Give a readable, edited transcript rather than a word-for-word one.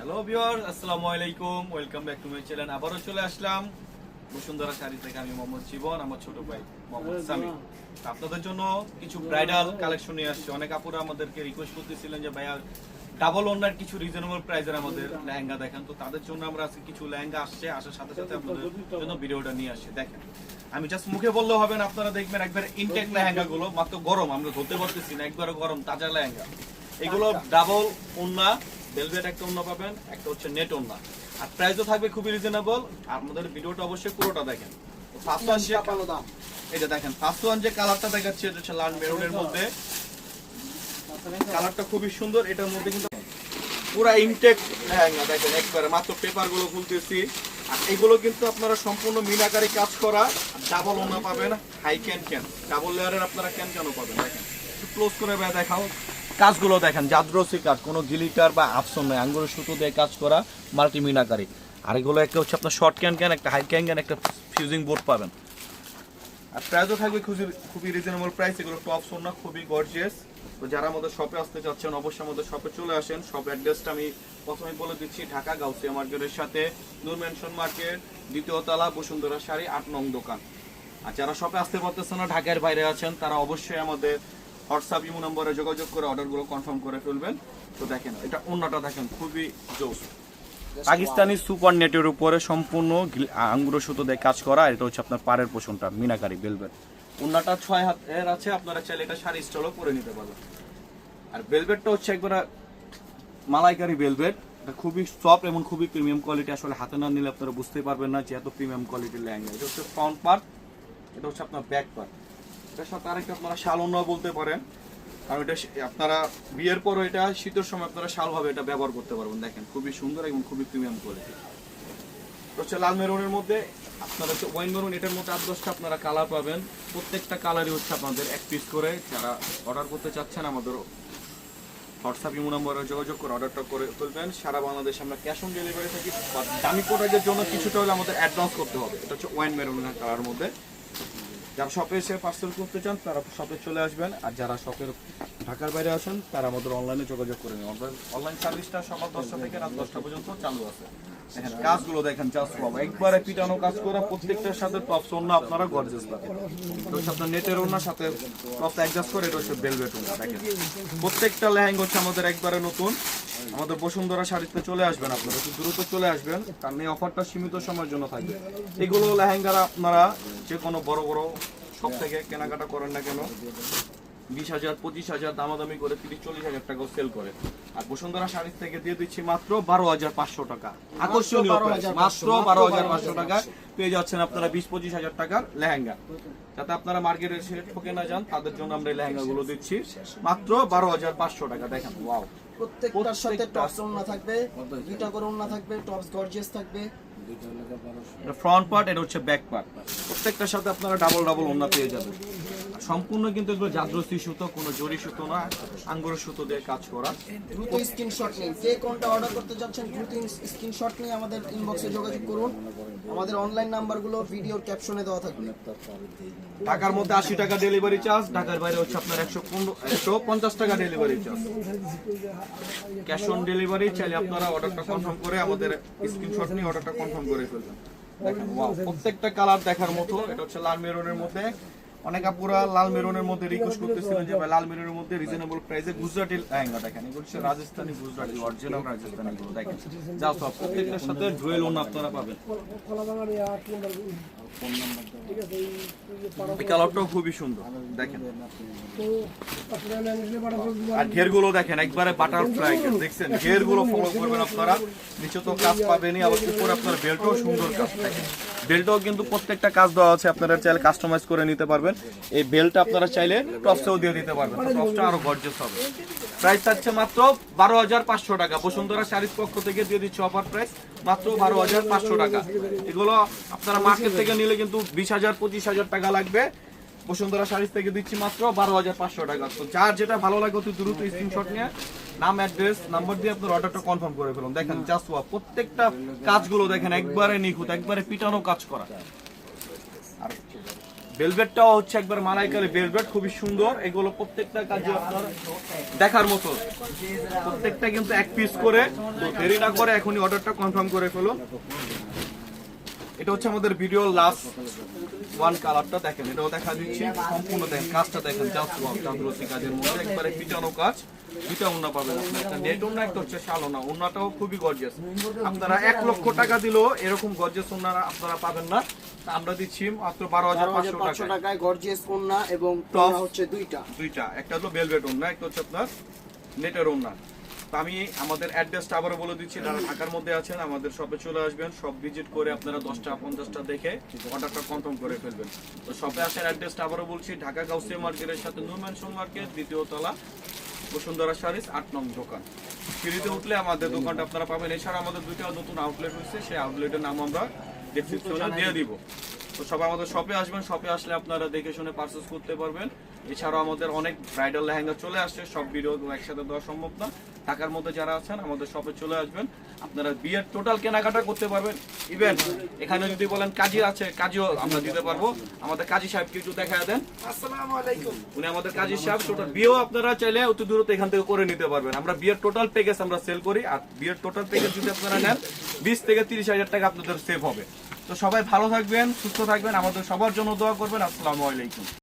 Hello viewer, আসসালামু আলাইকুম। Welcome back to my channel. আবারও চলে আসলাম বসুন্ধরা শাড়ি থেকে। আমি মোহাম্মদ জীবন, আমার ছোট ভাই মোহাম্মদ সামি। আপনাদের জন্য কিছু ব্রাইডাল কালেকশন নিয়ে আসছে। অনেক আপুরা আমাদেরকে রিকোয়েস্ট করতেছিলেন যে ভাইয়া ডাবল ওনার কিছু রিজনেবল প্রাইসের আমাদের লেহেঙ্গা দেখান। তো তাদের জন্য আমরা আজকে কিছু লেহেঙ্গা আসছে, আসার সাথে সাথে আপনাদের জন্য ভিডিওটা নিয়ে আসছে। দেখেন, আমি জাস্ট মুখে বললেও হবে না, আপনারা দেখবেন একবার ইনটেক লেহেঙ্গা গুলো, মাত্র গরম, আমরা ধরতে পারতেছি না, একবারে গরম তাজা লেহেঙ্গা। এগুলো ডাবল ওন্না, ভেলভেট একটা ওন্না পাবেন, একটা হচ্ছে নেট ওন্না, আর প্রাইসও থাকবে খুবই রিজনেবল। আর আমাদের ভিডিওটা অবশ্যই পুরোটা দেখেন। ফার্স্ট ওয়ান যে এটা দেখেন, ফার্স্ট ওয়ান যে কালারটা দেখাচ্ছে এটা হচ্ছে লাল মেরুনের মধ্যে। কালারটা খুবই সুন্দর। এটার মধ্যে কিন্তু পুরা ইনটেক লেহেঙ্গা দেখেন, একবারে মাত্র পেপার গুলো খুলতেছি। আর এগুলো কিন্তু আপনারা সম্পূর্ণ মিনাকারি কাজ করা, ডাবল ওন্না পাবেন, হাই ক্যান ডাবল লেয়ারের আপনারা ক্যান পাবেন। দেখেন একটু ক্লোজ করে দেখাও, কাজগুলো দেখেন, জাদ্রসি কাজ, কোনো গিলিটার বা আপসন নয়, আঙ্গুরের সুতো দিয়ে কাজ করা, মাল্টি মিনাকারি। আর এগুলো একটা হচ্ছে আপনার শর্ট ক্যান, একটা হাই ক্যান, একটা ফিউজিং বোর্ড পাবেন। আর প্রাইসও থাকবে খুবই রিজনেবল প্রাইস। এগুলো টপ সোনা, খুবই গর্জিয়াস। তো যারা আমাদের শপে আসতে চাচ্ছেন অবশ্যই আমাদের শপে চলে আসেন। শপ অ্যাড্রেসটা আমি প্রথমেই বলে দিচ্ছি, ঢাকা গাউসিয়া মার্কেটের সাথে নূর মেনশন মার্কেট, দ্বিতীয় তলা, বসুন্ধরা শাড়ি, 8 নং দোকান। আর যারা শপে আসতে পারতেছেন না, ঢাকার বাইরে আছেন, তারা অবশ্যই আমাদের হোয়াটসঅ্যাপ ইমো নম্বরে যোগাযোগ করে অর্ডারগুলো কনফার্ম করে ফেলবেন। তো দেখেন, এটা ওন্নাটা দেখেন, খুবই জোস। পাকিস্তানি সুপার নেটের উপরে সম্পূর্ণ আঙ্গুর সুতো দিয়ে কাজ করা। এটা হচ্ছে আপনার পাড়ের পোষণটা মিনাকারি ভেলভেট। ওন্নাটা 6 হাতের আছে, আপনারা চাইলে এটা শাড়ি স্টাইলও করে নিতে পারবেন। আর ভেলভেটটা হচ্ছে একবার মালাইকারি ভেলভেট। এটা খুবই সফট এবং খুবই প্রিমিয়াম কোয়ালিটি। আসলে হাতে না নিলে আপনারা বুঝতেই পারবেন না যে এত প্রিমিয়াম কোয়ালিটির লেহেঙ্গা। এটা হচ্ছে ফ্রন্ট পার্ট, এটা হচ্ছে আপনার ব্যাক পার্ট। এটার সাথে আরেকটা আপনারা শাল ওন্না বলতে পারেন, কারণ এটা আপনারা বিয়ের পরও এটা শীতের সময় আপনারা শালভাবে এটা ব্যবহার করতে পারবেন। দেখেন খুবই সুন্দর এবং খুবই প্রিমিয়াম কোয়ালিটি। হচ্ছে লাল মেরুনের মধ্যে আপনারা হচ্ছে ওয়াইন মেরুন, এটার মধ্যে 8-10টা আপনারা কালার পাবেন। প্রত্যেকটা কালারই হচ্ছে আপনাদের 1 পিস করে। যারা অর্ডার করতে চাচ্ছেন আমাদের হোয়াটসঅ্যাপ ইমো নম্বরে যোগাযোগ করে অর্ডারটা করে ফেলবেন। সারা বাংলাদেশে আমরা ক্যাশ অন ডেলিভারি থাকি। দামি প্রোডাক্টের জন্য কিছুটা হলে আমাদের অ্যাডভান্স করতে হবে। এটা হচ্ছে ওয়াইন মেরুনের কালার মধ্যে। যারা শপে এসে পার্সেল করতে চান তারা শপে চলে আসবেন। আর যারা শপের ঢাকার বাইরে আছেন তারা আমাদের অনলাইনে যোগাযোগ করে নিন। অনলাইন সার্ভিসটা সকাল 10টা থেকে রাত 10টা পর্যন্ত চালু আছে। দেখেন কাজগুলো দেখেন, জাস্ট বাবা, একবারে পিটানো কাজ করা, প্রত্যেকটার সাথে টপস ওন্না আপনারা গর্জিয়াস পাবেন। এটা হচ্ছে আপনার নেটের ওন্নার সাথে টপস অ্যাডজাস্ট করে, এটা হচ্ছে ভেলভেট ওন্না। দেখেন প্রত্যেকটা লেহেঙ্গা হচ্ছে আমাদের একবারে নতুন। আমাদের বসুন্ধরা শাড়িতে চলে আসবেন, আপনারা একটু দ্রুত চলে আসবেন, কারণ এই অফারটা সীমিত সময়ের জন্য থাকবে। এগুলো লেহেঙ্গারা আপনারা যে কোনো বড় বড় সব থেকে কেনাকাটা করেন না কেন, 20,000 25,000 দামাদামি করে 30-40,000 টাকাও সেল করে। আর বসুন্ধরা শাড়ি থেকে দিয়ে দিচ্ছি মাত্র 12,500 টাকা। আকর্ষণীয় প্রাইস, মাত্র 12,500 টাকা পেয়ে যাচ্ছেন আপনারা 20-25,000 টাকার লেহেঙ্গা। যাতে আপনারা মার্কেটে এসে ঠকে না যান, তাদের জন্য আমরা এই লেহেঙ্গা গুলো দিচ্ছি মাত্র 12,500 টাকা। দেখেন ওয়াও, প্রত্যেকটার সাথে টপস ওন্না থাকবে, দুইটা করে ওন্না থাকবে, টপস গর্জিয়াস থাকবে। এটা ফ্রন্ট পার্ট, এটা হচ্ছে ব্যাক পার্ট। প্রত্যেকটার সাথে আপনারা ডাবল ওন্না পেয়ে যাবেন। সম্পূর্ণ কিন্তু এগুলো জাদ্রসি সুতো, কোনো জরি সুতো না, আঙ্গুরের সুতো দিয়ে কাজ করা। দ্রুত স্ক্রিনশট নিন, কে কোনটা অর্ডার করতে যাচ্ছেন দ্রুত স্ক্রিনশট নিয়ে আমাদের ইনবক্সে যোগাযোগ করুন। আমাদের অনলাইন নাম্বারগুলো ভিডিওর ক্যাপশনে দেওয়া থাকবে। ঢাকার মধ্যে 80 টাকা ডেলিভারি চার্জ, ঢাকার বাইরে হচ্ছে আপনার 150 টাকা delivery charge. Cash on delivery চাইলে আপনারা অর্ডারটা কনফার্ম করে আমাদের স্ক্রিনশট নিয়ে অর্ডারটা কনফার্ম করে ফেলবেন। দেখেন ওয়াও, প্রত্যেকটা কালার দেখার মতো। এটা হচ্ছে লাল মেরুনের মধ্যে। অনেক আপুরা লাল মেরুনের মধ্যে রিকোয়েস্ট করতেছিলেন যে ভাই লাল মেরুনের মধ্যে রিজনেবল প্রাইসে গুজরাটি লেহেঙ্গা দেখেন। এগুলো হচ্ছে রাজস্থানি গুজরাটি, অরিজিনাল রাজস্থানি গুলো দেখেন। যা সব প্রত্যেকটার সাথে ডুয়েল ওন্না আপনারা পাবেন। এই কালারটাও খুবই সুন্দর দেখেন। আর ঘেরগুলো দেখেন, একবারে বাটারফ্লাই দেখছেন, ঘেরগুলো ফলো করবেন আপনারা। নিচে তো কাজ পাবেনই, আবার উপরে আপনার বেল্টও সুন্দর কাজ থাকে। বেল্টও কিন্তু প্রত্যেকটা কাজ দেওয়া আছে, আপনারা চাইলে কাস্টমাইজ করে নিতে পারবেন। এই বেল্টটা আপনারা চাইলে টপসেও দিয়ে দিতে পারবেন, টপসটা আরো গর্জিয়াস হবে। প্রাইস থাকছে মাত্র 12,500 টাকা। বসুন্ধরা শাড়ির পক্ষ থেকে দিয়ে দিচ্ছে অফার প্রাইস মাত্র 12,500 টাকা। এগুলো আপনারা মার্কেট থেকে নিলে কিন্তু 20,000-25,000 টাকা লাগবে। বসুন্ধরা শাড়ি থেকে দিচ্ছি মাত্র 12,500 টাকা। তো যার যেটা ভালো লাগে অতি দ্রুত স্ক্রিনশট নিয়ে নাম, অ্যাড্রেস, নাম্বার দিয়ে আপনার অর্ডারটা কনফার্ম করে ফেলুন। দেখেন জাস্ট ওয়াও, প্রত্যেকটা কাজগুলো দেখেন একবারে নিখুঁত, একবারে পিটানো কাজ করা। আর ভেলভেটটাও হচ্ছে একবার মালাইকারি ভেলভেট, খুবই সুন্দর। এগুলো প্রত্যেকটা কাজে আপনার দেখার মতো, প্রত্যেকটা কিন্তু এক পিস করে। তো দেরি না করে এখনই অর্ডারটা কনফার্ম করে ফেলুন। এটা হচ্ছে আমাদের ভিডিও লাস্ট ওয়ান কালারটা দেখেন, এটাও দেখা দিচ্ছি সম্পূর্ণ দেখেন, কাজটা দেখেন জাস্ট ওয়াও, চাঁদরসি কাজের মধ্যে একবারে পিটানো কাজ। দুইটা ওন্না পাবেন আপনার, একটা নেট ওন্না, একটা হচ্ছে শাল ওন্না। ওন্নাটাও খুবই গর্জিয়াস, আপনারা 1 লক্ষ টাকা দিলেও এরকম গর্জিয়াস ওন্না আপনারা পাবেন না। আমরা দিচ্ছি মাত্র 12,500 টাকায় গর্জিয়াস ওন্না এবং Top. ওন্না হচ্ছে দুইটা, একটা হলো ভেলভেট ওন্না, একটা হচ্ছে আপনার নেটের ওন্না। তো আমি আমাদের অ্যাড্রেসটা আবারও বলে দিচ্ছি, যারা ঢাকার মধ্যে আছেন আমাদের শপে চলে আসবেন, সব ভিজিট করে আপনারা 10টা 50টা দেখে অর্ডারটা কনফার্ম করে ফেলবেন। তো শপে আসার অ্যাড্রেসটা আবারও বলছি, ঢাকা গাউসিয়া মার্কেটের সাথে নূর ম্যানশন মার্কেট, 2য় তলা, বসুন্ধরা শাড়িজ, 8 নং দোকান। সিঁড়িতে উঠলে আমাদের দোকানটা আপনারা পাবেন। এছাড়া আমাদের 2টা নতুন আউটলেট হয়েছে, সেই আউটলেটের নাম আমরা ডেসক্রিপশনে দিয়ে দিব। তো সবাই আমাদের শপে আসবেন, শপে আসলে আপনারা দেখে শুনে পারচেজ করতে পারবেন। এছাড়াও আমাদের অনেক ব্রাইডাল লেহেঙ্গা চলে আসছে, সব ভিডিও একসাথে দেওয়া সম্ভব না। ঢাকার মধ্যে যারা আছেন আমাদের শপে চলে আসবেন, আপনারা বিয়ের টোটাল কেনাকাটা করতে পারবেন। ইভেন এখানে যদি বলেন কাজী আছে, কাজীও আমরা দিতে পারবো। আমাদের কাজী সাহেবকে একটু দেখা দেন, আসসালামু আলাইকুম। উনি আমাদের কাজী সাহেব। টোটাল বিয়েও আপনারা চাইলে অতি দূরত্ব এখান থেকে করে নিতে পারবেন। আমরা বিয়ের টোটাল প্যাকেজ আমরা সেল করি, আর বিয়ের টোটাল প্যাকেজ যদি আপনারা নেন 20 থেকে 30 হাজার টাকা আপনাদের সেভ হবে। তো সবাই ভালো থাকবেন, সুস্থ থাকবেন, আমাদের সবার জন্য দোয়া করবেন। আসসালামু আলাইকুম।